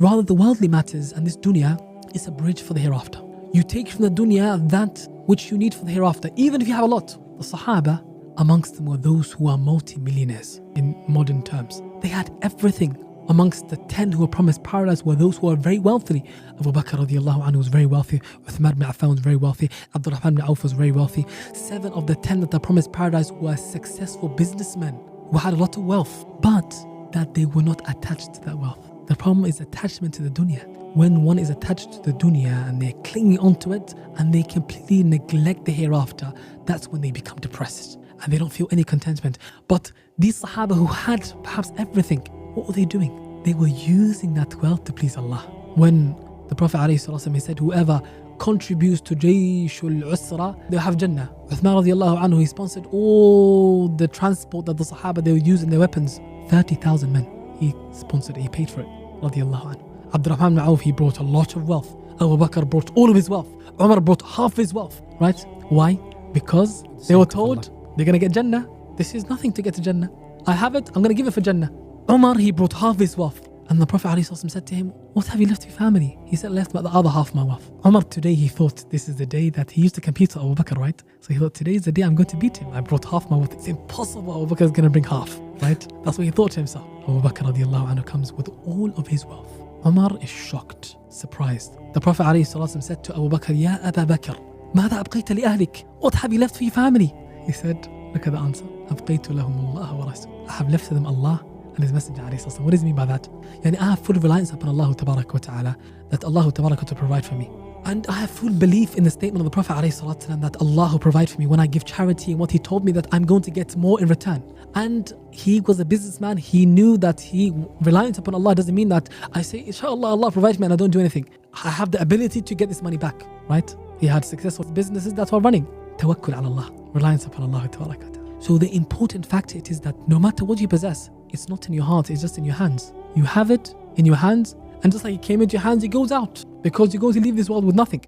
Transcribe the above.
Rather, the worldly matters and this dunya is a bridge for the hereafter. You take from the dunya that which you need for the hereafter, even if you have a lot. The Sahaba, amongst them were those who are multi-millionaires in modern terms. They had everything. Amongst the 10 who were promised paradise were those who are very wealthy. Abu Bakr radiallahu anhu was very wealthy. Uthman bin Affan was very wealthy. Abdurrahman bin Auf was very wealthy. 7 of the 10 that are promised paradise were successful businessmen who had a lot of wealth, but that they were not attached to that wealth. The problem is attachment to the dunya. When one is attached to the dunya and they're clinging onto it and they completely neglect the hereafter, that's when they become depressed and they don't feel any contentment. But these Sahaba who had perhaps everything, what were they doing? They were using that wealth to please Allah. When the Prophet ﷺ, he said, whoever contributes to Jayshul Usra, they'll have Jannah. Uthman radiallahu anhu, he sponsored all the transport that the Sahaba, they were using their weapons. 30,000 men. He sponsored it, he paid for it. Radiallahu anhu. Abdurrahman bin Auf, he brought a lot of wealth. Abu Bakr brought all of his wealth. Umar brought half his wealth. Right? Why? Because they were told they're going to get Jannah. This is nothing to get to Jannah. I have it, I'm going to give it for Jannah. Umar, he brought half his wealth. And the Prophet ﷺ said to him, what have you left to your family? He said, left about the other half of my wealth. Umar, today he thought this is the day that he used to compete with Abu Bakr, right? So he thought, today is the day I'm going to beat him. I brought half my wealth. It's impossible Abu Bakr is going to bring half, right? That's what he thought to himself. Abu Bakr radiallahu anhu comes with all of his wealth. Umar is shocked, surprised. The Prophet ﷺ said to Abu Bakr, Ya Aba Bakr, ماذا أبقيت لأهلك? What have you left for your family? He said, look at the answer. أبقيت لهم الله ورسوله. I have left to them Allah and His Messenger عليه الصلاة والسلام. What does he mean by that? I have full reliance upon Allah تبارك وتعالى, that Allah تبارك to provide for me. And I have full belief in the statement of the Prophet عليه الصلاة والسلام that Allah will provide for me when I give charity, and what he told me that I'm going to get more in return. And he was a businessman. He knew that he reliance upon Allah doesn't mean that I say, inshallah, Allah provides me and I don't do anything. I have the ability to get this money back, right? He had successful businesses that were running. Tawakkul ala Allah, reliance upon Allah تبارك وتعالى. So the important factor it is that no matter what you possess, it's not in your heart, it's just in your hands. You have it in your hands, and just like it came into your hands, it goes out, because you're going to leave this world with nothing.